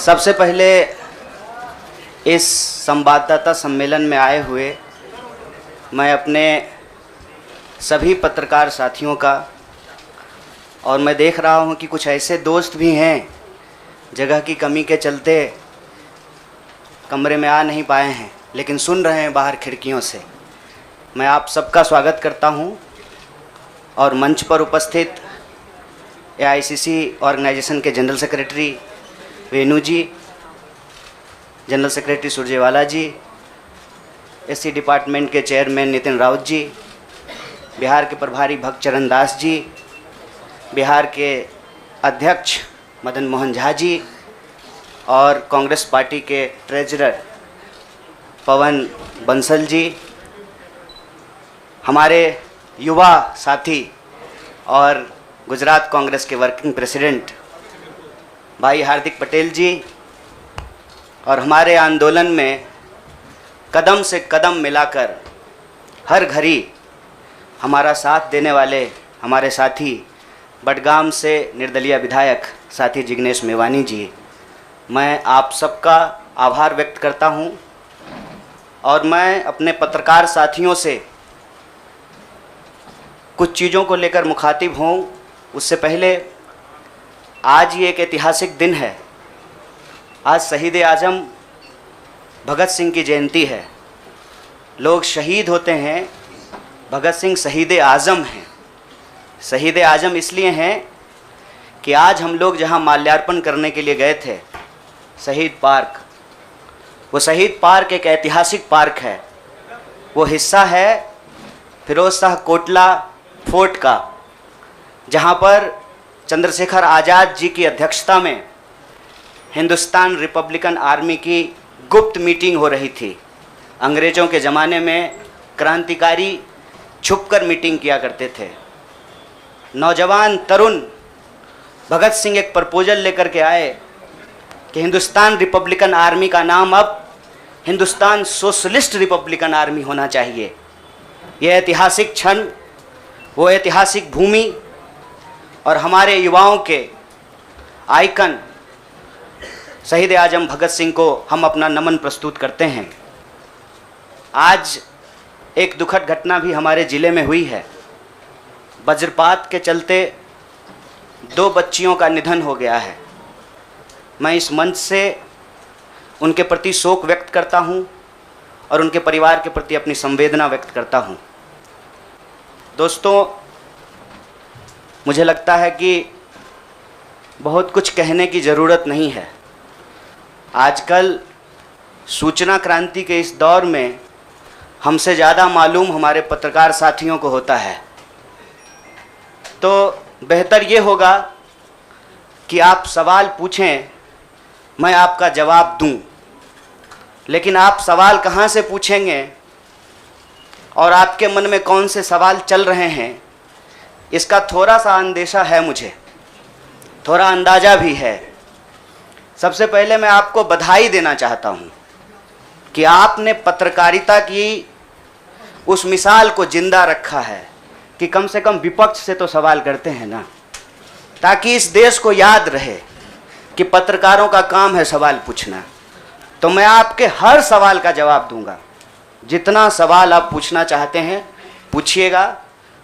सबसे पहले इस संवाददाता सम्मेलन में आए हुए मैं अपने सभी पत्रकार साथियों का, और मैं देख रहा हूं कि कुछ ऐसे दोस्त भी हैं जगह की कमी के चलते कमरे में आ नहीं पाए हैं, लेकिन सुन रहे हैं बाहर खिड़कियों से। मैं आप सबका स्वागत करता हूं और मंच पर उपस्थित एआईसीसी ऑर्गेनाइजेशन के जनरल सेक्रेटरी वेणु जी, जनरल सेक्रेटरी सुरजेवाला जी, एससी डिपार्टमेंट के चेयरमैन नितिन राउत जी, बिहार के प्रभारी भक्त चरण दास जी, बिहार के अध्यक्ष मदन मोहन झा जी और कांग्रेस पार्टी के ट्रेजरर पवन बंसल जी, हमारे युवा साथी और गुजरात कांग्रेस के वर्किंग प्रेसिडेंट भाई हार्दिक पटेल जी, और हमारे आंदोलन में कदम से कदम मिलाकर हर घड़ी हमारा साथ देने वाले हमारे साथी बडगाम से निर्दलीय विधायक साथी जिग्नेश मेवानी जी, मैं आप सबका आभार व्यक्त करता हूं। और मैं अपने पत्रकार साथियों से कुछ चीज़ों को लेकर मुखातिब हूं। उससे पहले आज ये एक ऐतिहासिक दिन है। आज शहीद आज़म भगत सिंह की जयंती है। लोग शहीद होते हैं, भगत सिंह शहीद आज़म हैं। शहीद आज़म इसलिए हैं कि आज हम लोग जहां माल्यार्पण करने के लिए गए थे, शहीद पार्क, वो शहीद पार्क एक ऐतिहासिक पार्क है। वो हिस्सा है फिरोज शाह कोटला फोर्ट का, जहां पर चंद्रशेखर आज़ाद जी की अध्यक्षता में हिंदुस्तान रिपब्लिकन आर्मी की गुप्त मीटिंग हो रही थी। अंग्रेज़ों के ज़माने में क्रांतिकारी छुपकर मीटिंग किया करते थे। नौजवान तरुण भगत सिंह एक प्रपोजल लेकर के आए कि हिंदुस्तान रिपब्लिकन आर्मी का नाम अब हिंदुस्तान सोशलिस्ट रिपब्लिकन आर्मी होना चाहिए। यह ऐतिहासिक क्षण, वो ऐतिहासिक भूमि और हमारे युवाओं के आइकन शहीद आज़म भगत सिंह को हम अपना नमन प्रस्तुत करते हैं। आज एक दुखद घटना भी हमारे ज़िले में हुई है। वज्रपात के चलते 2 बच्चियों का निधन हो गया है। मैं इस मंच से उनके प्रति शोक व्यक्त करता हूं और उनके परिवार के प्रति अपनी संवेदना व्यक्त करता हूं। दोस्तों, मुझे लगता है कि बहुत कुछ कहने की ज़रूरत नहीं है। आजकल सूचना क्रांति के इस दौर में हमसे ज़्यादा मालूम हमारे पत्रकार साथियों को होता है। तो बेहतर ये होगा कि आप सवाल पूछें, मैं आपका जवाब दूं। लेकिन आप सवाल कहाँ से पूछेंगे और आपके मन में कौन से सवाल चल रहे हैं, इसका थोड़ा सा अंदेशा है, मुझे थोड़ा अंदाज़ा भी है। सबसे पहले मैं आपको बधाई देना चाहता हूं कि आपने पत्रकारिता की उस मिसाल को जिंदा रखा है कि कम से कम विपक्ष से तो सवाल करते हैं ना, ताकि इस देश को याद रहे कि पत्रकारों का काम है सवाल पूछना। तो मैं आपके हर सवाल का जवाब दूंगा। जितना सवाल आप पूछना चाहते हैं पूछिएगा,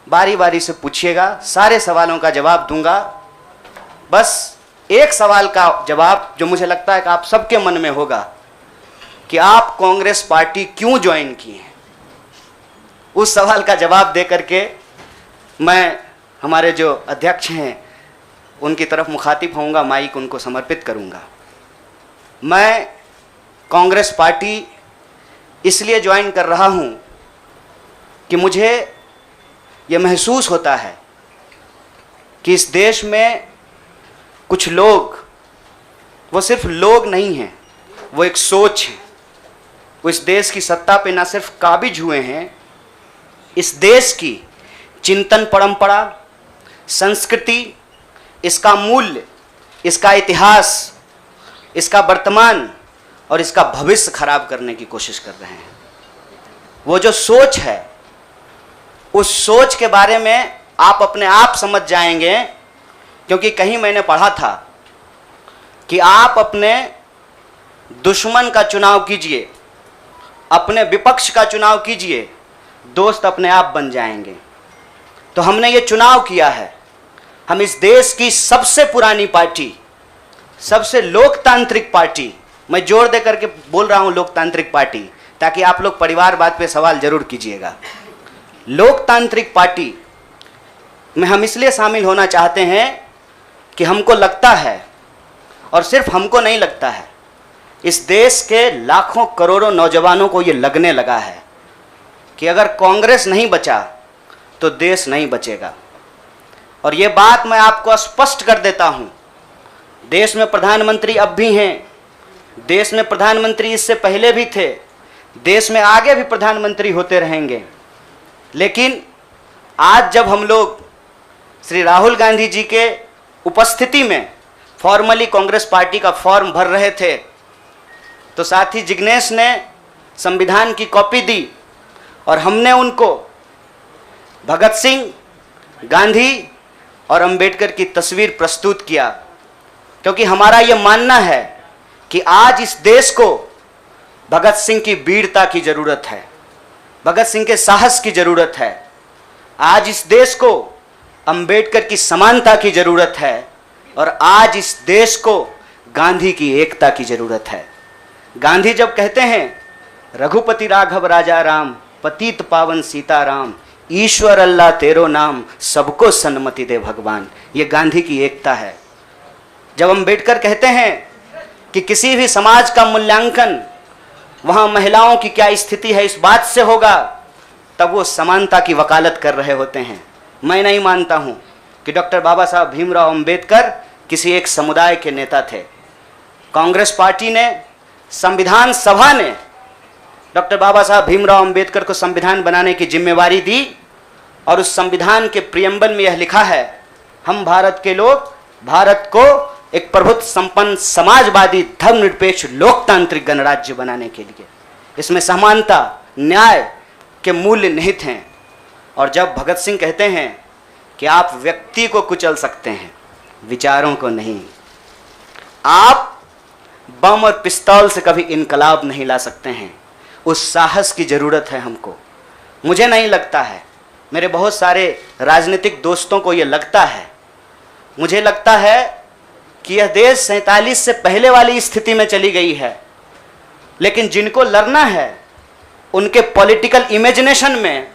बारी बारी से पूछिएगा, सारे सवालों का जवाब दूंगा। बस एक सवाल का जवाब जो मुझे लगता है कि आप सबके मन में होगा कि आप कांग्रेस पार्टी क्यों ज्वाइन किए हैं, उस सवाल का जवाब दे करके मैं हमारे जो अध्यक्ष हैं उनकी तरफ मुखातिब होऊंगा, माइक उनको समर्पित करूंगा। मैं कांग्रेस पार्टी इसलिए ज्वाइन कर रहा हूं कि मुझे ये महसूस होता है कि इस देश में कुछ लोग, वो सिर्फ लोग नहीं हैं, वो एक सोच है। वो इस देश की सत्ता पे ना सिर्फ काबिज हुए हैं, इस देश की चिंतन परंपरा, संस्कृति, इसका मूल्य, इसका इतिहास, इसका वर्तमान और इसका भविष्य खराब करने की कोशिश कर रहे हैं। वो जो सोच है, उस सोच के बारे में आप अपने आप समझ जाएंगे, क्योंकि कहीं मैंने पढ़ा था कि आप अपने दुश्मन का चुनाव कीजिए, अपने विपक्ष का चुनाव कीजिए, दोस्त अपने आप बन जाएंगे। तो हमने ये चुनाव किया है। हम इस देश की सबसे पुरानी पार्टी, सबसे लोकतांत्रिक पार्टी, मैं जोर दे करके बोल रहा हूं लोकतांत्रिक पार्टी, ताकि आप लोग परिवारवाद पे सवाल जरूर कीजिएगा। लोकतांत्रिक पार्टी में हम इसलिए शामिल होना चाहते हैं कि हमको लगता है, और सिर्फ हमको नहीं लगता है, इस देश के लाखों करोड़ों नौजवानों को ये लगने लगा है कि अगर कांग्रेस नहीं बचा तो देश नहीं बचेगा। और ये बात मैं आपको स्पष्ट कर देता हूं, देश में प्रधानमंत्री अब भी हैं, देश में प्रधानमंत्री इससे पहले भी थे, देश में आगे भी प्रधानमंत्री होते रहेंगे। लेकिन आज जब हम लोग श्री राहुल गांधी जी के उपस्थिति में फॉर्मली कांग्रेस पार्टी का फॉर्म भर रहे थे, तो साथी जिग्नेश ने संविधान की कॉपी दी और हमने उनको भगत सिंह, गांधी और अंबेडकर की तस्वीर प्रस्तुत किया, क्योंकि हमारा यह मानना है कि आज इस देश को भगत सिंह की वीरता की जरूरत है, भगत सिंह के साहस की जरूरत है। आज इस देश को अंबेडकर की समानता की जरूरत है, और आज इस देश को गांधी की एकता की जरूरत है। गांधी जब कहते हैं रघुपति राघव राजा राम, पतित पावन सीताराम, ईश्वर अल्लाह तेरो नाम, सबको सन्मति दे भगवान, ये गांधी की एकता है। जब अंबेडकर कहते हैं कि किसी भी समाज का मूल्यांकन वहां महिलाओं की क्या स्थिति है इस बात से होगा, तब वो समानता की वकालत कर रहे होते हैं। मैं नहीं मानता हूं कि डॉक्टर बाबा साहब भीमराव अंबेडकर किसी एक समुदाय के नेता थे। कांग्रेस पार्टी ने, संविधान सभा ने डॉक्टर बाबा साहब भीमराव अंबेडकर को संविधान बनाने की जिम्मेवारी दी, और उस संविधान के प्रियम्बल में यह लिखा है, हम भारत के लोग भारत को एक प्रभुत्व संपन्न समाजवादी धर्मनिरपेक्ष लोकतांत्रिक गणराज्य बनाने के लिए, इसमें समानता न्याय के मूल्य निहित हैं। और जब भगत सिंह कहते हैं कि आप व्यक्ति को कुचल सकते हैं, विचारों को नहीं, आप बम और पिस्तौल से कभी इनकलाब नहीं ला सकते हैं, उस साहस की जरूरत है हमको। मुझे नहीं लगता है, मेरे बहुत सारे राजनीतिक दोस्तों को यह लगता है, मुझे लगता है कि यह देश 47 से पहले वाली स्थिति में चली गई है। लेकिन जिनको लड़ना है उनके पॉलिटिकल इमेजिनेशन में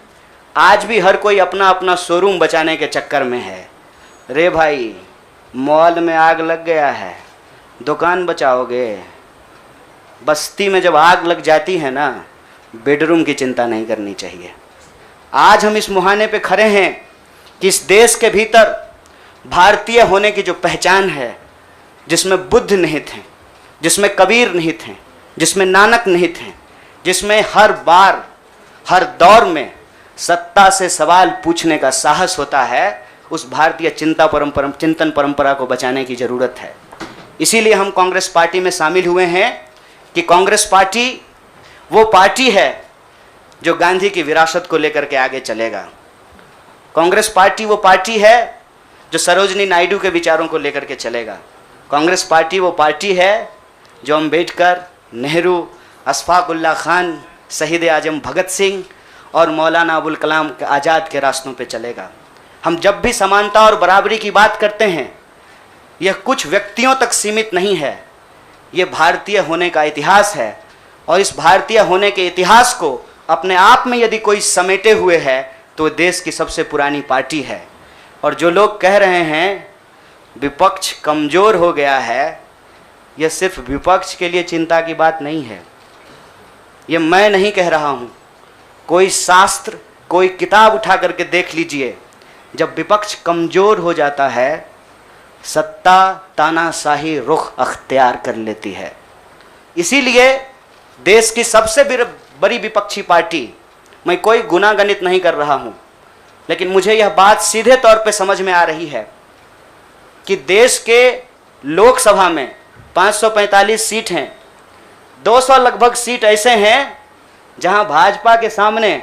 आज भी हर कोई अपना अपना शोरूम बचाने के चक्कर में है। रे भाई, मॉल में आग लग गया है, दुकान बचाओगे? बस्ती में जब आग लग जाती है ना, बेडरूम की चिंता नहीं करनी चाहिए। आज हम इस मुहाने पे खड़े हैं कि इस देश के भीतर भारतीय होने की जो पहचान है, जिसमें बुद्ध निहित हैं, जिसमें कबीर निहित हैं, जिसमें नानक निहित हैं, जिसमें हर बार हर दौर में सत्ता से सवाल पूछने का साहस होता है, उस भारतीय चिंतन परंपरा को बचाने की जरूरत है। इसीलिए हम कांग्रेस पार्टी में शामिल हुए हैं कि कांग्रेस पार्टी वो पार्टी है जो गांधी की विरासत को लेकर के आगे चलेगा। कांग्रेस पार्टी वो पार्टी है जो सरोजनी नायडू के विचारों को लेकर के चलेगा। कांग्रेस पार्टी वो पार्टी है जो अंबेडकर, नेहरू, अशफाक उल्लाह खान, शहीद आजम भगत सिंह और मौलाना अबुल कलाम आज़ाद के रास्तों पे चलेगा। हम जब भी समानता और बराबरी की बात करते हैं, यह कुछ व्यक्तियों तक सीमित नहीं है, यह भारतीय होने का इतिहास है। और इस भारतीय होने के इतिहास को अपने आप में यदि कोई समेटे हुए है तो देश की सबसे पुरानी पार्टी है। और जो लोग कह रहे हैं विपक्ष कमज़ोर हो गया है, यह सिर्फ विपक्ष के लिए चिंता की बात नहीं है। यह मैं नहीं कह रहा हूँ, कोई शास्त्र, कोई किताब उठा करके देख लीजिए। जब विपक्ष कमज़ोर हो जाता है, सत्ता तानाशाही रुख अख्तियार कर लेती है। इसीलिए देश की सबसे बड़ी विपक्षी पार्टी, मैं कोई गुनागणित नहीं कर रहा हूँ, लेकिन मुझे यह बात सीधे तौर पे समझ में आ रही है कि देश के लोकसभा में 545 सीट हैं, 200 लगभग सीट ऐसे हैं जहां भाजपा के सामने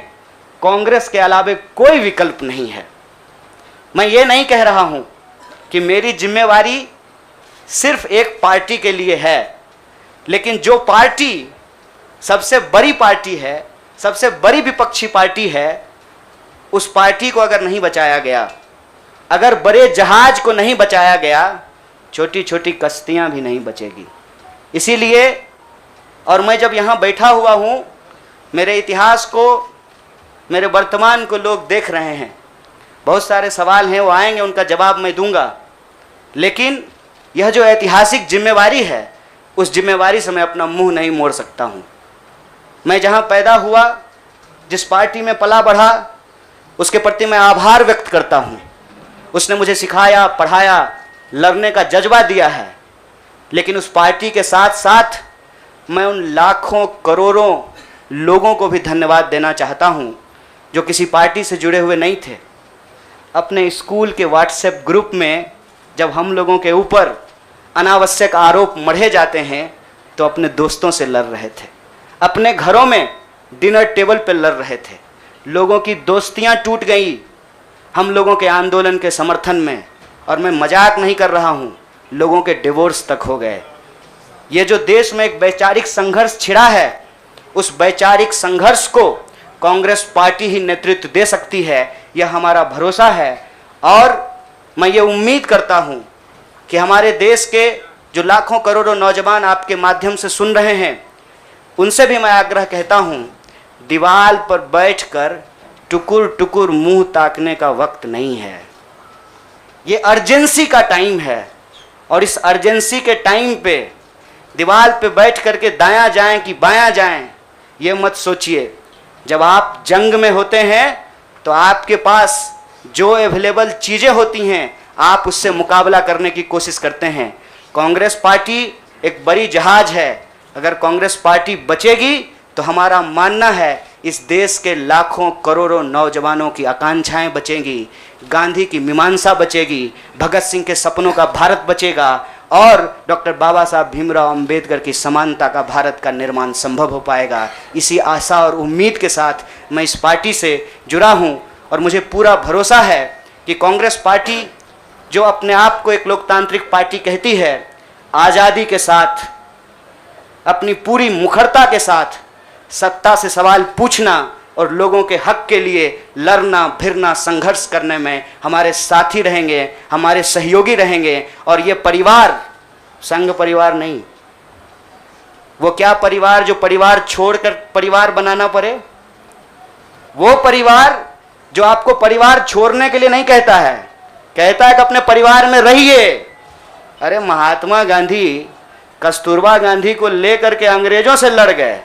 कांग्रेस के अलावे कोई विकल्प नहीं है। मैं ये नहीं कह रहा हूं कि मेरी जिम्मेवारी सिर्फ एक पार्टी के लिए है, लेकिन जो पार्टी सबसे बड़ी पार्टी है, सबसे बड़ी विपक्षी पार्टी है, उस पार्टी को अगर नहीं बचाया गया, अगर बड़े जहाज को नहीं बचाया गया, छोटी छोटी कश्तियां भी नहीं बचेगी। इसीलिए, और मैं जब यहाँ बैठा हुआ हूँ, मेरे इतिहास को, मेरे वर्तमान को लोग देख रहे हैं। बहुत सारे सवाल हैं, वो आएंगे, उनका जवाब मैं दूंगा। लेकिन यह जो ऐतिहासिक जिम्मेवारी है, उस जिम्मेवारी से मैं अपना मुंह नहीं मोड़ सकता हूँ। मैं जहाँ पैदा हुआ, जिस पार्टी में पला बढ़ा, उसके प्रति मैं आभार व्यक्त करता हूँ। उसने मुझे सिखाया, पढ़ाया, लड़ने का जज्बा दिया है। लेकिन उस पार्टी के साथ साथ मैं उन लाखों करोड़ों लोगों को भी धन्यवाद देना चाहता हूँ जो किसी पार्टी से जुड़े हुए नहीं थे। अपने स्कूल के व्हाट्सएप ग्रुप में जब हम लोगों के ऊपर अनावश्यक आरोप मढ़े जाते हैं तो अपने दोस्तों से लड़ रहे थे, अपने घरों में डिनर टेबल पर लड़ रहे थे। लोगों की दोस्तियां टूट गई हम लोगों के आंदोलन के समर्थन में, और मैं मजाक नहीं कर रहा हूं, लोगों के डिवोर्स तक हो गए। ये जो देश में एक वैचारिक संघर्ष छिड़ा है, उस वैचारिक संघर्ष को कांग्रेस पार्टी ही नेतृत्व दे सकती है, यह हमारा भरोसा है। और मैं ये उम्मीद करता हूं कि हमारे देश के जो लाखों करोड़ों नौजवान आपके माध्यम से सुन रहे हैं, उनसे भी मैं आग्रह कहता हूं, दीवार पर बैठकर टुकुर टुकुर मुंह ताकने का वक्त नहीं है। ये अर्जेंसी का टाइम है, और इस अर्जेंसी के टाइम पे दीवार पे बैठ करके दायां जाएं कि बायां जाएं, ये मत सोचिए। जब आप जंग में होते हैं तो आपके पास जो अवेलेबल चीज़ें होती हैं, आप उससे मुकाबला करने की कोशिश करते हैं। कांग्रेस पार्टी एक बड़ी जहाज है। अगर कांग्रेस पार्टी बचेगी तो हमारा मानना है इस देश के लाखों करोड़ों नौजवानों की आकांक्षाएं बचेंगी, गांधी की मीमांसा बचेगी, भगत सिंह के सपनों का भारत बचेगा, और डॉक्टर बाबा साहब भीमराव अंबेडकर की समानता का भारत का निर्माण संभव हो पाएगा। इसी आशा और उम्मीद के साथ मैं इस पार्टी से जुड़ा हूं, और मुझे पूरा भरोसा है कि कांग्रेस पार्टी जो अपने आप को एक लोकतांत्रिक पार्टी कहती है, आज़ादी के साथ, अपनी पूरी मुखरता के साथ सत्ता से सवाल पूछना और लोगों के हक के लिए लड़ना भिड़ना संघर्ष करने में हमारे साथी रहेंगे, हमारे सहयोगी रहेंगे। और ये परिवार संघ परिवार नहीं, वो क्या परिवार जो परिवार छोड़कर परिवार बनाना पड़े, वो परिवार जो आपको परिवार छोड़ने के लिए नहीं कहता है, कहता है कि अपने परिवार में रहिए। अरे महात्मा गांधी कस्तूरबा गांधी को लेकर के अंग्रेजों से लड़ गए,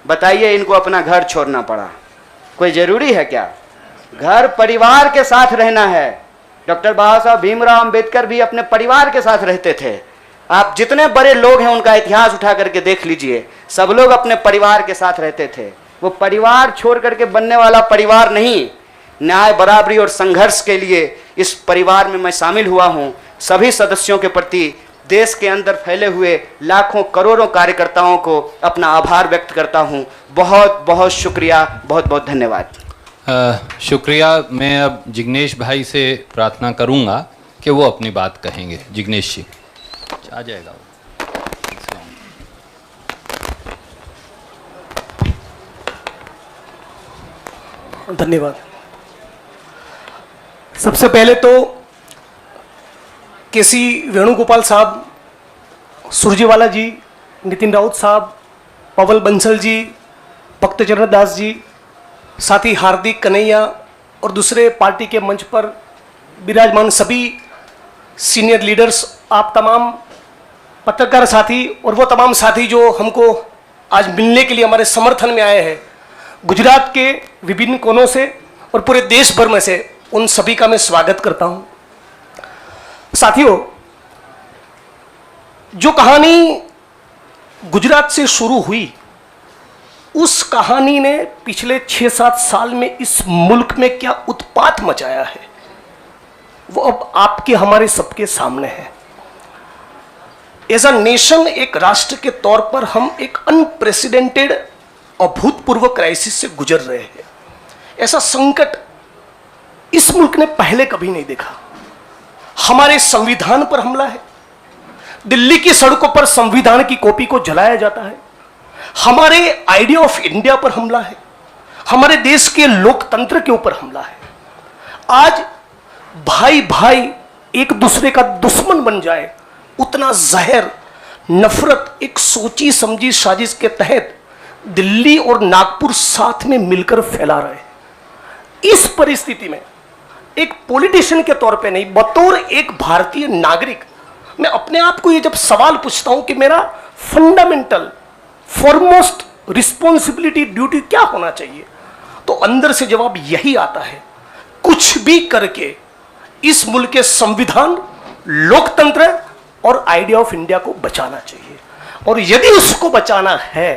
बताइए इनको अपना घर छोड़ना पड़ा। कोई जरूरी है क्या? घर परिवार के साथ रहना है। डॉक्टर बाबा साहब भीमराव अंबेडकर भी अपने परिवार के साथ रहते थे। आप जितने बड़े लोग हैं उनका इतिहास उठा करके देख लीजिए, सब लोग अपने परिवार के साथ रहते थे। वो परिवार छोड़ करके बनने वाला परिवार नहीं। न्याय, बराबरी और संघर्ष के लिए इस परिवार में मैं शामिल हुआ हूँ। सभी सदस्यों के प्रति देश के अंदर फैले हुए लाखों करोड़ों कार्यकर्ताओं को अपना आभार व्यक्त करता हूं। बहुत बहुत शुक्रिया, बहुत बहुत धन्यवाद। शुक्रिया। मैं अब जिग्नेश भाई से प्रार्थना करूंगा कि वो अपनी बात कहेंगे। जिग्नेश जी आ जाएगा। धन्यवाद। सबसे पहले तो केसी वेणुगोपाल साहब, सुरजेवाला जी, नितिन राउत साहब, पवल बंसल जी, भक्तचरण दास जी, साथ ही हार्दिक कन्हैया और दूसरे पार्टी के मंच पर विराजमान सभी सीनियर लीडर्स, आप तमाम पत्रकार साथी और वो तमाम साथी जो हमको आज मिलने के लिए हमारे समर्थन में आए हैं, गुजरात के विभिन्न कोनों से और पूरे देश भर में से, उन सभी का मैं स्वागत करता हूं। साथियों, जो कहानी गुजरात से शुरू हुई, उस कहानी ने पिछले 6-7 साल में इस मुल्क में क्या उत्पात मचाया है, वो अब आपके हमारे सबके सामने है। एज अ नेशन, एक राष्ट्र के तौर पर हम एक अनप्रेसिडेंटेड, अभूतपूर्व क्राइसिस से गुजर रहे हैं। ऐसा संकट इस मुल्क ने पहले कभी नहीं देखा। हमारे संविधान पर हमला है, दिल्ली की सड़कों पर संविधान की कॉपी को जलाया जाता है, हमारे आइडिया ऑफ इंडिया पर हमला है, हमारे देश के लोकतंत्र के ऊपर हमला है। आज भाई भाई एक दूसरे का दुश्मन बन जाए, उतना जहर, नफरत एक सोची समझी साजिश के तहत दिल्ली और नागपुर साथ में मिलकर फैला रहे हैं। इस परिस्थिति में एक पॉलिटिशियन के तौर पे नहीं, बतौर एक भारतीय नागरिक मैं अपने आप को ये जब सवाल पूछता हूं कि मेरा फंडामेंटल फॉरमोस्ट रिस्पॉन्सिबिलिटी ड्यूटी क्या होना चाहिए, तो अंदर से जवाब यही आता है, कुछ भी करके इस मुल्क के संविधान, लोकतंत्र और आइडिया ऑफ इंडिया को बचाना चाहिए। और यदि उसको बचाना है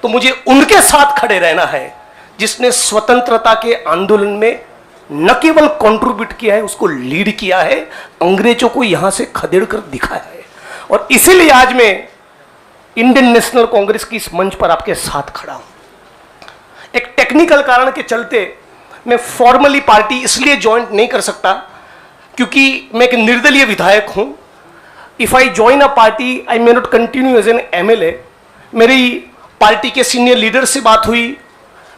तो मुझे उनके साथ खड़े रहना है जिसने स्वतंत्रता के आंदोलन में न केवल कंट्रीब्यूट किया है, उसको लीड किया है, अंग्रेजों को यहां से खदेड़ कर दिखाया है। और इसीलिए आज मैं इंडियन नेशनल कांग्रेस की इस मंच पर आपके साथ खड़ा हूं। एक टेक्निकल कारण के चलते मैं फॉर्मली पार्टी इसलिए ज्वाइन नहीं कर सकता क्योंकि मैं एक निर्दलीय विधायक हूं। If I join a party I may not continue as an MLA. मेरी पार्टी के सीनियर लीडर से बात हुई,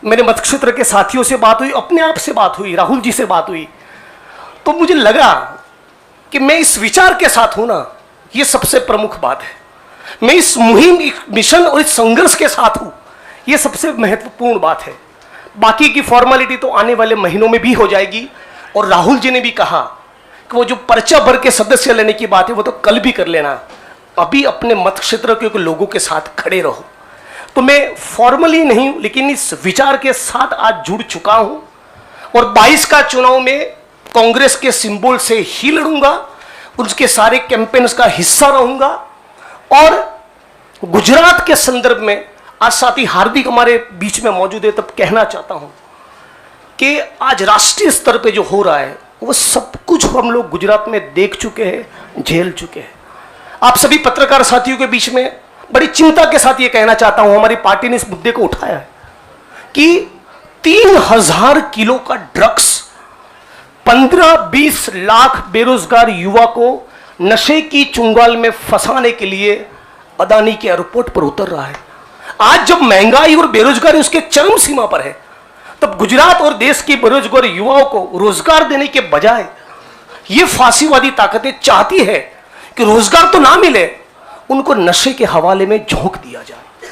मेरे मतक्षेत्र के साथियों से बात हुई, अपने आप से बात हुई, राहुल जी से बात हुई, तो मुझे लगा कि मैं इस विचार के साथ हूं ना, ये सबसे प्रमुख बात है। मैं इस मुहिम, मिशन और इस संघर्ष के साथ हूं, ये सबसे महत्वपूर्ण बात है। बाकी की फॉर्मेलिटी तो आने वाले महीनों में भी हो जाएगी। और राहुल जी ने भी कहा कि वो जो पर्चा भर के सदस्य लेने की बात है वो तो कल भी कर लेना, अभी अपने मत क्षेत्र के लोगों के साथ खड़े रहो। तो मैं फॉर्मली नहीं लेकिन इस विचार के साथ आज जुड़ चुका हूं और 22 का चुनाव में कांग्रेस के सिंबल से ही लड़ूंगा, उसके सारे कैंपेन्स का हिस्सा रहूंगा। और गुजरात के संदर्भ में आज साथी हार्दिक हमारे बीच में मौजूद है, तब कहना चाहता हूं कि आज राष्ट्रीय स्तर पे जो हो रहा है वो सब कुछ हम लोग गुजरात में देख चुके हैं, झेल चुके हैं। आप सभी पत्रकार साथियों के बीच में बड़ी चिंता के साथ ये कहना चाहता हूं, हमारी पार्टी ने इस मुद्दे को उठाया है कि 3000 किलो का ड्रग्स 15-20 लाख बेरोजगार युवा को नशे की चुंगाल में फंसाने के लिए अदानी के एयरपोर्ट पर उतर रहा है। आज जब महंगाई और बेरोजगारी उसके चरम सीमा पर है, तब गुजरात और देश के बेरोजगार युवाओं को रोजगार देने के बजाय ये फांसीवादी ताकतें चाहती है कि रोजगार तो ना मिले, उनको नशे के हवाले में झोंक दिया जाए।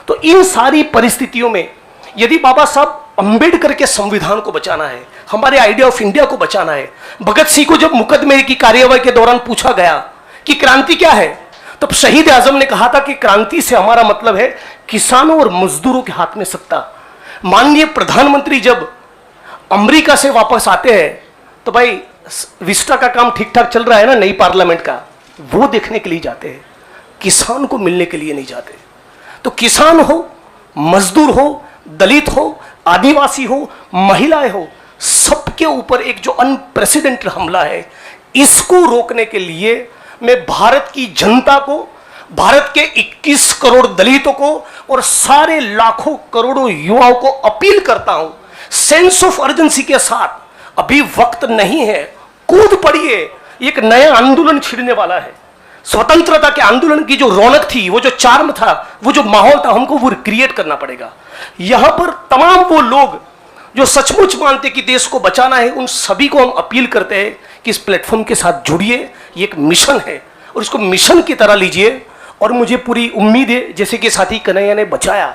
तो इन सारी परिस्थितियों में यदि बाबा साहब अंबेडकर के संविधान को बचाना है, हमारे आइडिया ऑफ इंडिया को बचाना है, भगत सिंह को जब मुकदमे की कार्यवाही के दौरान पूछा गया कि क्रांति क्या है, तब शहीद आजम ने कहा था कि क्रांति से हमारा मतलब है किसानों और मजदूरों के हाथ में सत्ता। माननीय प्रधानमंत्री जब अमेरिका से वापस आते हैं तो भाई विस्टा का काम ठीक ठाक चल रहा है ना, नई पार्लियामेंट का, वो देखने के लिए जाते हैं, किसान को मिलने के लिए नहीं जाते। तो किसान हो, मजदूर हो, दलित हो, आदिवासी हो, महिलाएं हो, सबके ऊपर एक जो अनप्रेसिडेंटेड हमला है, इसको रोकने के लिए मैं भारत की जनता को, भारत के 21 करोड़ दलितों को और सारे लाखों करोड़ों युवाओं को अपील करता हूं, सेंस ऑफ अर्जेंसी के साथ, अभी वक्त नहीं है, कूद पड़िए, एक नया आंदोलन छिड़ने वाला है। स्वतंत्रता के आंदोलन की जो रौनक थी, वो जो चार्म था, वो जो माहौल था, हमको वो क्रिएट करना पड़ेगा। यहां पर तमाम वो लोग जो सचमुच मानते कि देश को बचाना है, उन सभी को हम अपील करते हैं कि इस प्लेटफॉर्म के साथ जुड़िए। ये एक मिशन है और इसको मिशन की तरह लीजिए। और मुझे पूरी उम्मीद है, जैसे कि साथी कन्हैया ने बचाया,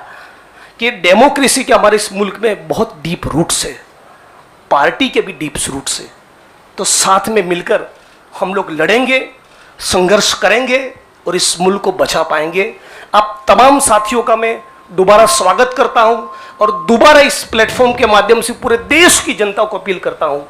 कि डेमोक्रेसी के हमारे इस मुल्क में बहुत डीप रूट्स है, पार्टी के भी डीप रूट्स है। तो साथ में मिलकर हम लोग लड़ेंगे, संघर्ष करेंगे और इस मुल्क को बचा पाएंगे। आप तमाम साथियों का मैं दोबारा स्वागत करता हूं और दोबारा इस प्लेटफॉर्म के माध्यम से पूरे देश की जनता को अपील करता हूं,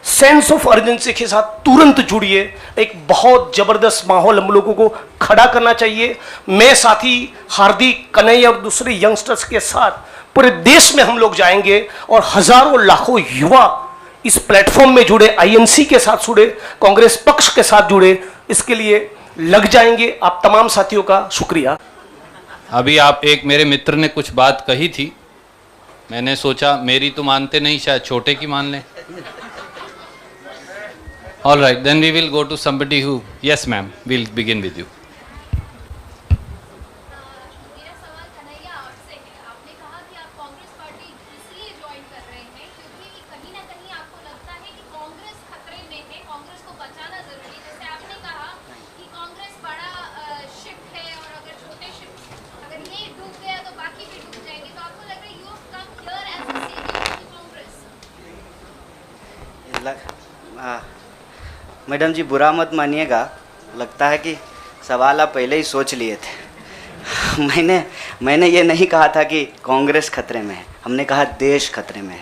सेंस ऑफ अर्जेंसी के साथ तुरंत जुड़िए। एक बहुत जबरदस्त माहौल हम लोगों को खड़ा करना चाहिए। मैं साथी हार्दिक, कन्हैया और दूसरे यंगस्टर्स के साथ पूरे देश में हम लोग जाएंगे और हजारों लाखों युवा इस प्लेटफॉर्म में जुड़े, आईएनसी के साथ जुड़े, कांग्रेस पक्ष के साथ जुड़े, इसके लिए लग जाएंगे। आप तमाम साथियों का शुक्रिया। अभी आप, एक मेरे मित्र ने कुछ बात कही थी, मैंने सोचा मेरी तो मानते नहीं, शायद छोटे की मान लें। All right, then we will go to somebody who, yes ma'am, we'll begin with you. मेरा सवाल कन्हैया आपसे है। आपने कहा कि आप कांग्रेस पार्टी इसलिए ज्वाइन कर रहे हैं क्योंकि कहीं ना कहीं आपको लगता है कि कांग्रेस खतरे में है, कांग्रेस को बचाना जरूरी है। जैसे आपने कहा कि कांग्रेस बड़ा शिप है और अगर छोटे शिप अगर ये डूब गया तो बाकी भी डूब जाएंगे, तो आपको लग रहा है you have come here as a saviour to Congress. Madam ji बुरा मत मानिएगा, लगता है कि सवाल आप पहले ही सोच लिए थे। मैंने ये नहीं कहा था कि कांग्रेस खतरे में है, हमने कहा देश खतरे में है,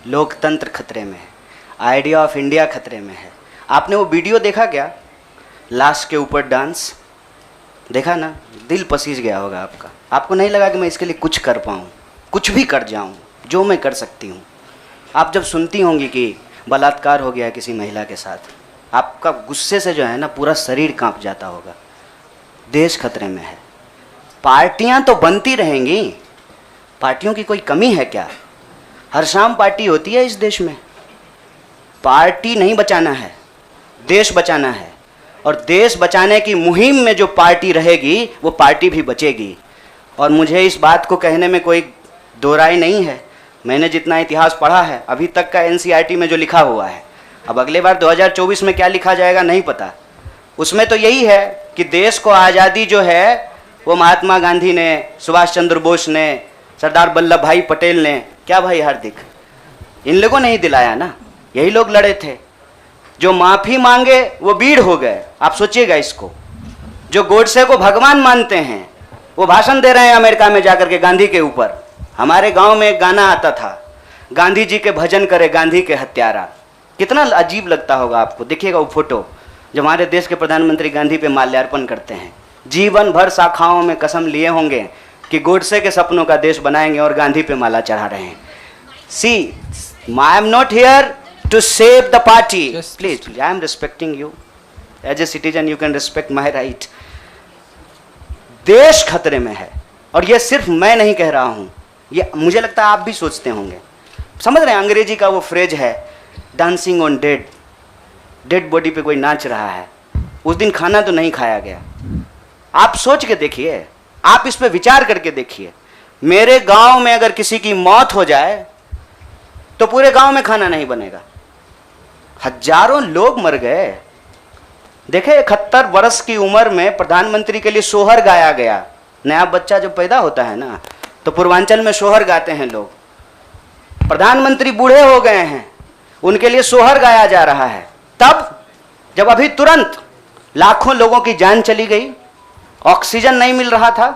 लोकतंत्र खतरे में है, आइडिया ऑफ इंडिया खतरे में है। आपने वो वीडियो देखा क्या, लाश के ऊपर डांस देखा ना, दिल पसीज गया होगा आपका। आपको नहीं लगा कि मैं इसके लिए कुछ कर पाऊँ, कुछ भी कर जाऊँ जो मैं कर सकती हूँ। आप जब सुनती होंगी कि बलात्कार हो गया है किसी महिला के साथ, आपका गुस्से से जो है ना पूरा शरीर कांप जाता होगा। देश खतरे में है। पार्टियां तो बनती रहेंगी, पार्टियों की कोई कमी है क्या? हर शाम पार्टी होती है इस देश में। पार्टी नहीं बचाना है, देश बचाना है, और देश बचाने की मुहिम में जो पार्टी रहेगी वो पार्टी भी बचेगी। और मुझे इस बात को कहने में कोई दो राय नहीं है। मैंने जितना इतिहास पढ़ा है अभी तक का एनसीईआरटी में जो लिखा हुआ है, अब अगले बार 2024 में क्या लिखा जाएगा नहीं पता। उसमें तो यही है कि देश को आज़ादी जो है वो महात्मा गांधी ने, सुभाष चंद्र बोस ने, सरदार वल्लभ भाई पटेल ने, क्या भाई हार्दिक, इन लोगों ने ही दिलाया ना। यही लोग लड़े थे। जो माफ़ी मांगे वो वीर हो गए। आप सोचिएगा इसको। जो गोडसे को भगवान मानते हैं वो भाषण दे रहे हैं अमेरिका में जाकर के गांधी के ऊपर। हमारे गांव में एक गाना आता था, गांधी जी के भजन करे गांधी के हत्यारा। कितना अजीब लगता होगा आपको। देखिएगा वो फोटो जब हमारे देश के प्रधानमंत्री गांधी पे माल्यार्पण करते हैं। जीवन भर शाखाओं में कसम लिए होंगे कि गोडसे के सपनों का देश बनाएंगे और गांधी पे माला चढ़ा रहे हैं। See, I am not here to save the party, please, I am respecting you as a citizen, you can respect my right. देश खतरे में है, और ये सिर्फ मैं नहीं कह रहा हूं, ये मुझे लगता है आप भी सोचते होंगे। समझ रहे हैं, अंग्रेजी का वो फ्रेज है dancing on dead, dead body पे कोई नाच रहा है। उस दिन खाना तो नहीं खाया गया। आप सोच के देखिए, आप इस पे विचार करके देखिए। मेरे गांव में अगर किसी की मौत हो जाए तो पूरे गांव में खाना नहीं बनेगा। हजारों लोग मर गए। देखे 71 वर्ष की उम्र में प्रधानमंत्री के लिए सोहर गाया गया। नया बच्चा जब पैदा होता है ना तो पूर्वांचल में सोहर गाते हैं लोग। प्रधानमंत्री बूढ़े हो गए हैं, उनके लिए सोहर गाया जा रहा है। तब जब अभी तुरंत लाखों लोगों की जान चली गई, ऑक्सीजन नहीं मिल रहा था,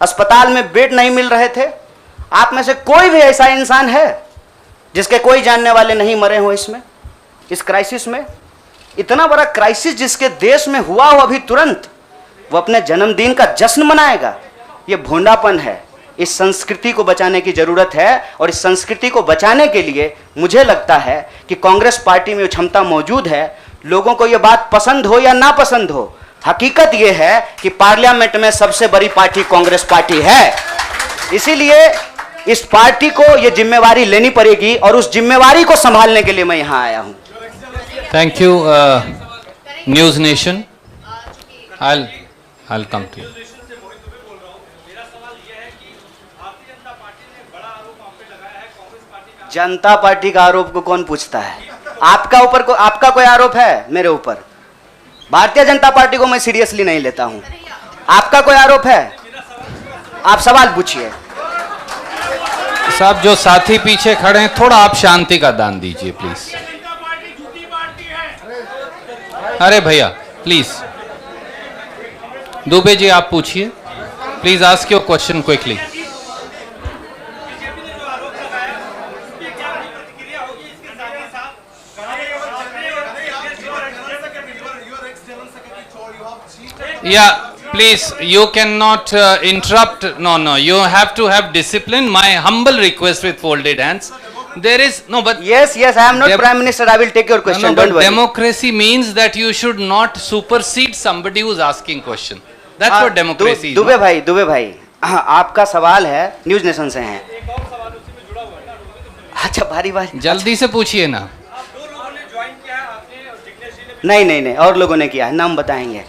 अस्पताल में बेड नहीं मिल रहे थे। आप में से कोई भी ऐसा इंसान है जिसके कोई जानने वाले नहीं मरे हो इसमें, इस क्राइसिस में? इतना बड़ा क्राइसिस जिसके देश में हुआ हो अभी तुरंत, वो अपने जन्मदिन का जश्न मनाएगा? ये भोंडापन है। इस संस्कृति को बचाने की जरूरत है, और इस संस्कृति को बचाने के लिए मुझे लगता है कि कांग्रेस पार्टी में क्षमता मौजूद है। लोगों को यह बात पसंद हो या ना पसंद हो, हकीकत यह है कि पार्लियामेंट में सबसे बड़ी पार्टी कांग्रेस पार्टी है। इसीलिए इस पार्टी को यह जिम्मेवारी लेनी पड़ेगी, और उस जिम्मेवारी को संभालने के लिए मैं यहां आया हूं। Thank you, News Nation. I'll come to you. Janata party का आरोप को कौन पूछता है? आपका कोई आरोप है मेरे ऊपर? भारतीय जनता पार्टी को मैं सीरियसली नहीं लेता हूं। आपका कोई आरोप है? आप सवाल पूछिए। साहब, जो साथी पीछे खड़े हैं, थोड़ा आप शांति का दान दीजिए प्लीज। अरे भैया प्लीज, दुबे जी आप पूछिए please, ask your question quickly. Yeah, please, you cannot interrupt. No, you have to have discipline. My humble request with folded hands. There is no, but yes, I am not Prime Minister. I will take your question. No, Don't but worry. democracy means that you should not supersede somebody who's asking question. That's what democracy is. Dubey भाई, हाँ, आपका सवाल है, news nation से हैं। अच्छा, बारी जल्दी से पूछिए ना। नहीं नहीं नहीं, और लोगों ने किया है, नाम बताएंगे।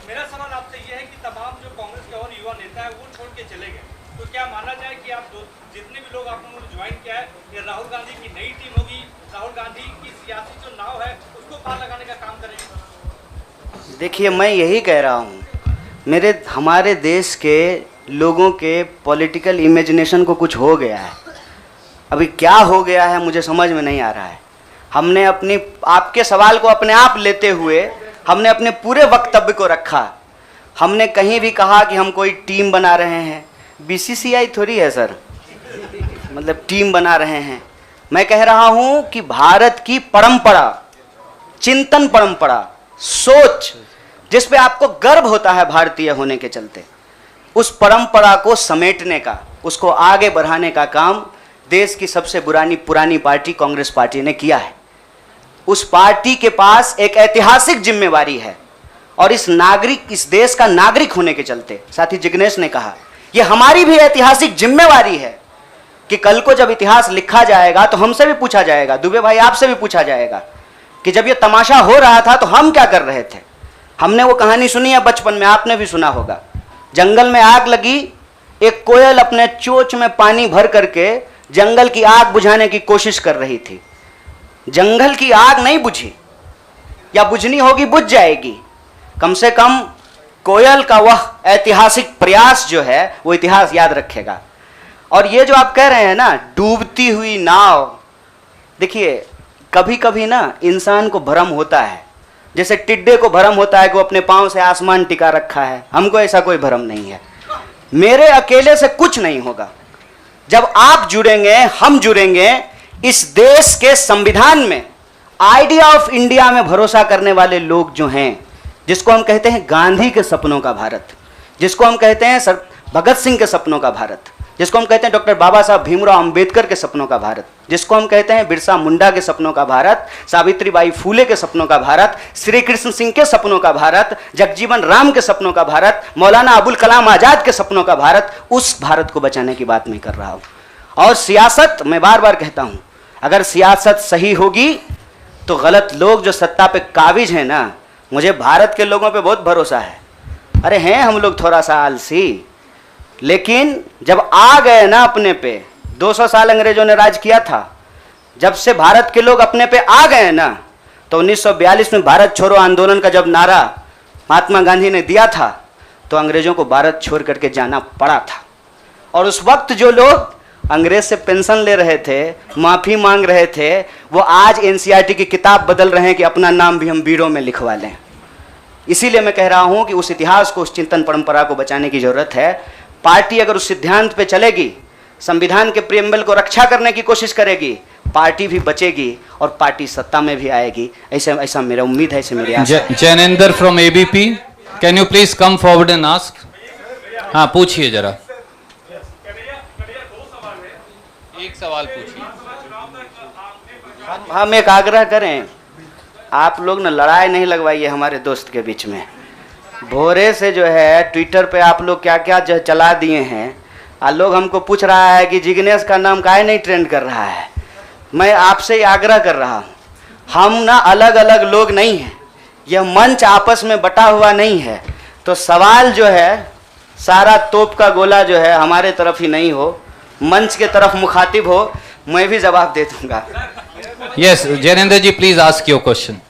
मेरा सवाल आपसे ये है कि तमाम जो कांग्रेस के और युवा नेता है वो छोड़ के चले गए, तो क्या माना जाए कि आप जितने भी लोग आपने ज्वाइन किया है, ये राहुल गांधी की नई टीम होगी, राहुल गांधी की सियासी जो नाव है उसको पार लगाने का काम करेगी? देखिए, मैं यही कह रहा हूँ, हमारे देश के लोगों के पॉलिटिकल इमेजिनेशन को कुछ हो गया है। अभी क्या हो गया है मुझे समझ में नहीं आ रहा है। हमने आपके सवाल को अपने आप लेते हुए हमने अपने पूरे वक्तव्य को रखा। हमने कहीं भी कहा कि हम कोई टीम बना रहे हैं, बीसीसीआई थोड़ी है सर, मतलब टीम बना रहे हैं। मैं कह रहा हूं कि भारत की परंपरा, चिंतन परंपरा, सोच, जिस पे आपको गर्व होता है भारतीय होने के चलते, उस परंपरा को समेटने का, उसको आगे बढ़ाने का काम देश की सबसे पुरानी पार्टी कांग्रेस पार्टी ने किया है। उस पार्टी के पास एक ऐतिहासिक जिम्मेवारी है, और इस देश का नागरिक होने के चलते, साथी जिग्नेश ने कहा, ये हमारी भी ऐतिहासिक जिम्मेवारी है कि कल को जब इतिहास लिखा जाएगा तो हमसे भी पूछा जाएगा, दुबे भाई आपसे भी पूछा जाएगा कि जब ये तमाशा हो रहा था तो हम क्या कर रहे थे। हमने वो कहानी सुनी है बचपन में, आपने भी सुना होगा। जंगल में आग लगी, एक कोयल अपने चोंच में पानी भर करके जंगल की आग बुझाने की कोशिश कर रही थी। जंगल की आग नहीं बुझी, या बुझनी होगी बुझ जाएगी। कम से कम कोयल का वह ऐतिहासिक प्रयास जो है वो इतिहास याद रखेगा। और ये जो आप कह रहे हैं ना, डूबती हुई नाव, देखिए कभी कभी ना इंसान को भ्रम होता है, जैसे टिड्डे को भ्रम होता है कि वो अपने पांव से आसमान टिका रखा है। हमको ऐसा कोई भ्रम नहीं है। मेरे अकेले से कुछ नहीं होगा। जब आप जुड़ेंगे, हम जुड़ेंगे, इस देश के संविधान में, आइडिया ऑफ इंडिया में भरोसा करने वाले लोग जो हैं, जिसको हम कहते हैं गांधी के सपनों का भारत, जिसको हम कहते हैं सर भगत सिंह के सपनों का भारत, जिसको हम कहते हैं डॉक्टर बाबा साहब भीमराव अंबेडकर के सपनों का भारत, जिसको हम कहते हैं बिरसा मुंडा के सपनों का भारत, सावित्रीबाई फूले के सपनों का भारत, श्री कृष्ण सिंह के सपनों का भारत, जगजीवन राम के सपनों का भारत, मौलाना अबुल कलाम आजाद के सपनों का भारत, उस भारत को बचाने की बात मैं कर रहा हूँ। और सियासत, मैं बार बार कहता हूँ, अगर सियासत सही होगी तो गलत लोग जो सत्ता पे काबिज हैं ना, मुझे भारत के लोगों पे बहुत भरोसा है। अरे हैं हम लोग थोड़ा सा आलसी, लेकिन जब आ गए ना अपने पे, 200 साल अंग्रेजों ने राज किया था, जब से भारत के लोग अपने पे आ गए ना, तो 1942 में भारत छोड़ो आंदोलन का जब नारा महात्मा गांधी ने दिया था, तो अंग्रेजों को भारत छोड़ करके जाना पड़ा था। और उस वक्त जो लोग अंग्रेज से पेंशन ले रहे थे, माफ़ी मांग रहे थे, वो आज एनसीईआरटी की किताब बदल रहे हैं कि अपना नाम भी हम बीड़ों में लिखवा लें। इसीलिए मैं कह रहा हूं कि उस इतिहास को, उस चिंतन परंपरा को बचाने की जरूरत है। पार्टी अगर उस सिद्धांत पे चलेगी, संविधान के प्रियम्बल को रक्षा करने की कोशिश करेगी, पार्टी भी बचेगी और पार्टी सत्ता में भी आएगी। ऐसा मेरा उम्मीद है, ऐसे मेरी आशा है। Jainendra from ABP, can you please come forward and ask. हाँ पूछिए जरा, एक सवाल पूछिए। हम एक आग्रह करें, आप लोग ना लड़ाई नहीं लगवाइए हमारे दोस्त के बीच में। भोरे से जो है ट्विटर पे आप लोग क्या क्या चला दिए हैं, लोग हमको पूछ रहा है कि जिग्नेश का नाम काहे नहीं ट्रेंड कर रहा है। मैं आपसे आग्रह कर रहा हूँ, हम ना अलग अलग लोग नहीं हैं, यह मंच आपस में बटा हुआ नहीं है। तो सवाल जो है सारा तोप का गोला जो है हमारे तरफ ही नहीं हो, मंच के तरफ मुखातिब हो, मैं भी जवाब दे दूंगा। Yes Jainendra ji please ask your question.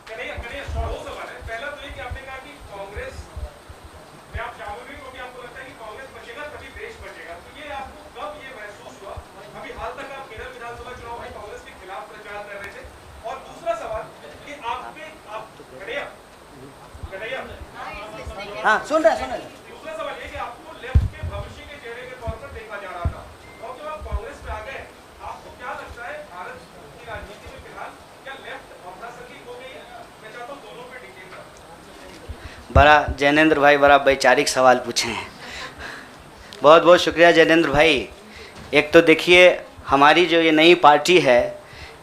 हाँ सुन रहे हैं। दूसरा सवाल ये कि आपको लेफ्ट के भविष्य के चेहरे के तौर पर देखा जा रहा था, क्योंकि आप कांग्रेस पे आ गए, आपको क्या लगता है भारत की राजनीति में फिलहाल क्या लेफ्ट अवधासकी हो गई है? मैं चाहता हूँ दोनों पे डिटेल। बड़ा जैनेंद्र भाई बड़ा वैचारिक सवाल पूछे हैं, बहुत बहुत शुक्रिया जैनेंद्र भाई। एक तो देखिए हमारी जो ये नई पार्टी है,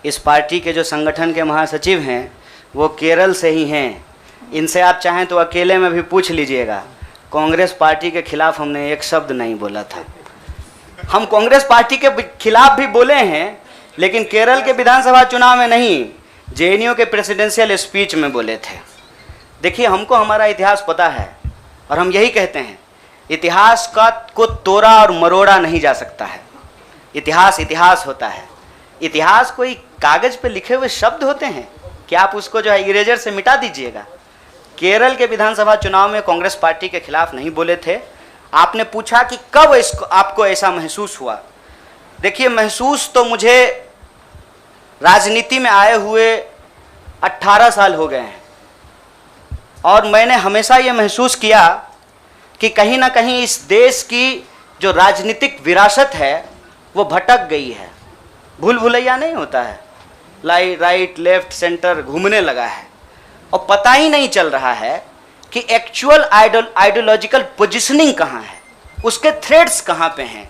इस पार्टी के जो संगठन के महासचिव हैं वो केरल से ही हैं। इनसे आप चाहें तो अकेले में भी पूछ लीजिएगा, कांग्रेस पार्टी के खिलाफ हमने एक शब्द नहीं बोला था। हम कांग्रेस पार्टी के खिलाफ भी बोले हैं, लेकिन केरल के विधानसभा चुनाव में नहीं, जेएनयू के प्रेसिडेंशियल स्पीच में बोले थे। देखिए, हमको हमारा इतिहास पता है और हम यही कहते हैं, इतिहास को तोड़ा और मरोड़ा नहीं जा सकता है। इतिहास इतिहास होता है। इतिहास कोई कागज पे लिखे हुए शब्द होते हैं कि आप उसको जो है इरेजर से मिटा दीजिएगा। केरल के विधानसभा चुनाव में कांग्रेस पार्टी के खिलाफ नहीं बोले थे। आपने पूछा कि कब इसको आपको ऐसा महसूस हुआ। देखिए, महसूस तो मुझे राजनीति में आए हुए 18 साल हो गए हैं और मैंने हमेशा ये महसूस किया कि कहीं ना कहीं इस देश की जो राजनीतिक विरासत है वो भटक गई है। भूल भुलैया नहीं होता है, राइट लेफ्ट सेंटर घूमने लगा है और पता ही नहीं चल रहा है कि एक्चुअल आइडियोलॉजिकल पोजिशनिंग कहाँ है, उसके थ्रेड्स कहाँ पे हैं।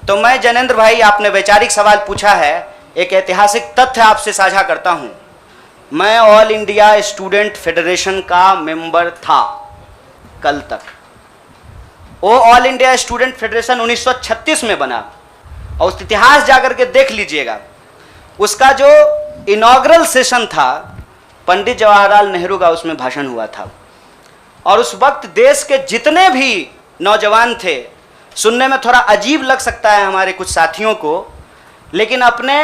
तो मैं जनेंद्र भाई, आपने वैचारिक सवाल पूछा है, एक ऐतिहासिक तथ्य आपसे साझा करता हूँ। मैं ऑल इंडिया स्टूडेंट फेडरेशन का मेंबर था कल तक। वो ऑल इंडिया स्टूडेंट फेडरेशन 1936 में बना और उस इतिहास जाकर के देख लीजिएगा। उसका जो इनॉग्रल सेशन था, पंडित जवाहरलाल नेहरू का उसमें भाषण हुआ था और उस वक्त देश के जितने भी नौजवान थे, सुनने में थोड़ा अजीब लग सकता है हमारे कुछ साथियों को, लेकिन अपने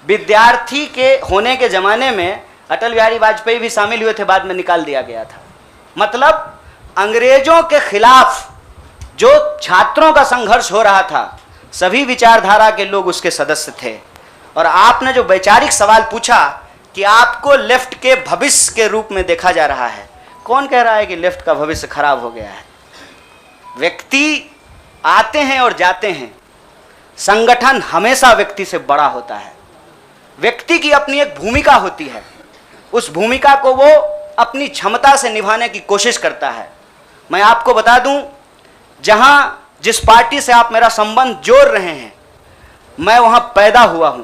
विद्यार्थी के होने के ज़माने में अटल बिहारी वाजपेयी भी शामिल हुए थे, बाद में निकाल दिया गया था। मतलब अंग्रेजों के खिलाफ जो छात्रों का संघर्ष हो रहा था, सभी विचारधारा के लोग उसके सदस्य थे। और आपने जो वैचारिक सवाल पूछा कि आपको लेफ्ट के भविष्य के रूप में देखा जा रहा है, कौन कह रहा है कि लेफ्ट का भविष्य खराब हो गया है? व्यक्ति आते हैं और जाते हैं, संगठन हमेशा व्यक्ति से बड़ा होता है। व्यक्ति की अपनी एक भूमिका होती है, उस भूमिका को वो अपनी क्षमता से निभाने की कोशिश करता है। मैं आपको बता दूं, जहां जिस पार्टी से आप मेरा संबंध जोड़ रहे हैं, मैं वहां पैदा हुआ हूं।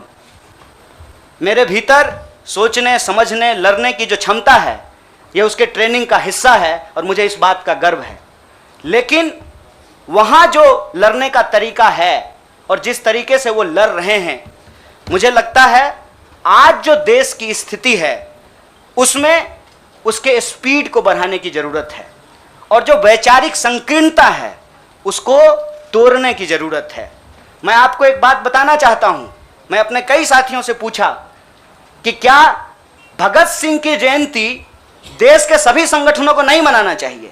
मेरे भीतर सोचने, समझने, लड़ने की जो क्षमता है, ये उसके ट्रेनिंग का हिस्सा है और मुझे इस बात का गर्व है। लेकिन वहाँ जो लड़ने का तरीका है और जिस तरीके से वो लड़ रहे हैं, मुझे लगता है आज जो देश की स्थिति है उसमें उसके स्पीड को बढ़ाने की ज़रूरत है और जो वैचारिक संकीर्णता है उसको तोड़ने की ज़रूरत है। मैं आपको एक बात बताना चाहता हूँ। मैं अपने कई साथियों से पूछा कि क्या भगत सिंह की जयंती देश के सभी संगठनों को नहीं मनाना चाहिए,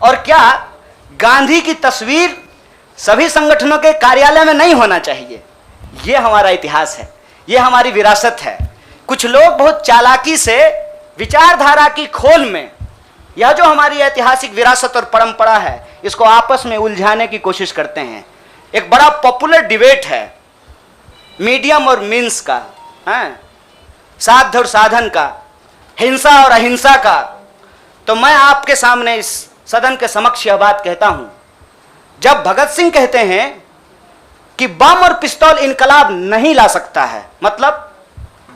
और क्या गांधी की तस्वीर सभी संगठनों के कार्यालय में नहीं होना चाहिए? ये हमारा इतिहास है, ये हमारी विरासत है। कुछ लोग बहुत चालाकी से विचारधारा की खोल में यह जो हमारी ऐतिहासिक विरासत और परंपरा है, इसको आपस में उलझाने की कोशिश करते हैं। एक बड़ा पॉपुलर डिबेट है मीडियम और मीन्स का, साध्य और साधन का, हिंसा और अहिंसा का। तो मैं आपके सामने इस सदन के समक्ष यह बात कहता हूं, जब भगत सिंह कहते हैं कि बम और पिस्तौल इनकलाब नहीं ला सकता है, मतलब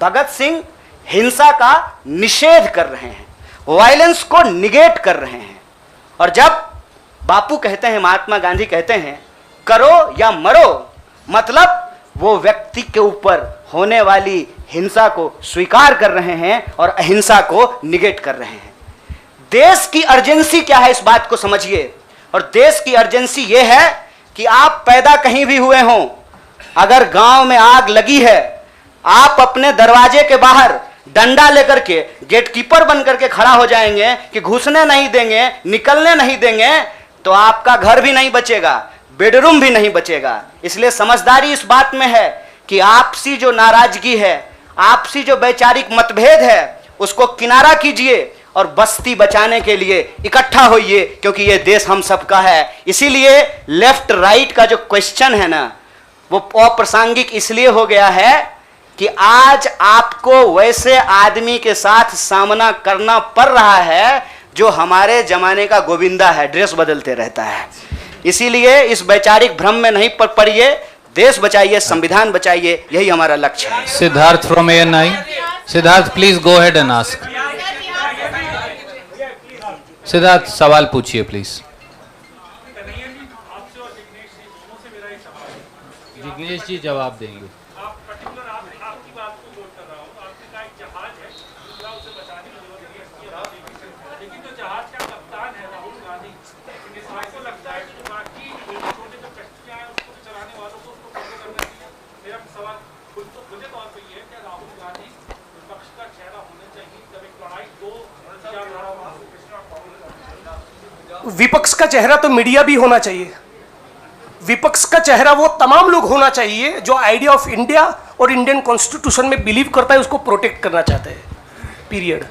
भगत सिंह हिंसा का निषेध कर रहे हैं, वायलेंस को निगेट कर रहे हैं। और जब बापू कहते हैं, महात्मा गांधी कहते हैं करो या मरो, मतलब वो व्यक्ति के ऊपर होने वाली हिंसा को स्वीकार कर रहे हैं और अहिंसा को निगेट कर रहे हैं। देश की अर्जेंसी क्या है, इस बात को समझिए। और देश की अर्जेंसी ये है कि आप पैदा कहीं भी हुए हों, अगर गांव में आग लगी है, आप अपने दरवाजे के बाहर डंडा लेकर के गेटकीपर बन करके खड़ा हो जाएंगे कि घुसने नहीं देंगे, निकलने नहीं देंगे, तो आपका घर भी नहीं बचेगा, बेडरूम भी नहीं बचेगा। इसलिए समझदारी इस बात में है कि आपसी जो नाराजगी है, आपसी जो वैचारिक मतभेद है, उसको किनारा कीजिए और बस्ती बचाने के लिए इकट्ठा होइए, क्योंकि ये देश हम सबका है। इसीलिए लेफ्ट राइट का जो क्वेश्चन है ना, वो अप्रासंगिक इसलिए हो गया है कि आज आपको वैसे आदमी के साथ सामना करना पड़ रहा है जो हमारे जमाने का गोविंदा है, ड्रेस बदलते रहता है। इसीलिए इस वैचारिक भ्रम में नहीं पड़िए, देश बचाइए, संविधान बचाइए, यही हमारा लक्ष्य है। Siddharth from ANI. Siddharth, please go ahead and ask. Siddharth, सवाल पूछिए प्लीज. जिग्नेश जी जवाब देंगे. आपकी बात को नोट कर रहा हूँ। आपने कहा एक जहाज है, दूसरा उसे बचाने की जरूरत नहीं है, लेकिन विपक्ष का चेहरा तो मीडिया भी होना चाहिए। विपक्ष का चेहरा वो तमाम लोग होना चाहिए जो आइडिया ऑफ इंडिया और इंडियन कॉन्स्टिट्यूशन में बिलीव करता है, उसको प्रोटेक्ट करना चाहते हैं। Period.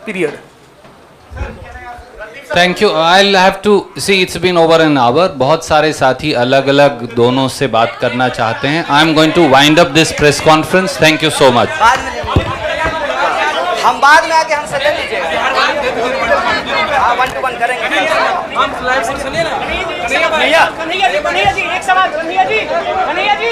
Period. Thank you. I have to see, it's been over an hour. बहुत सारे साथी अलग अलग दोनों से बात करना चाहते हैं। I am going to wind up this press conference. Thank you so much. हम बाद में आके हमसे ले लीजिए, हाँ 1 to 1 करेंगे। कन्हैया जी, एक सवाल। कन्हैया जी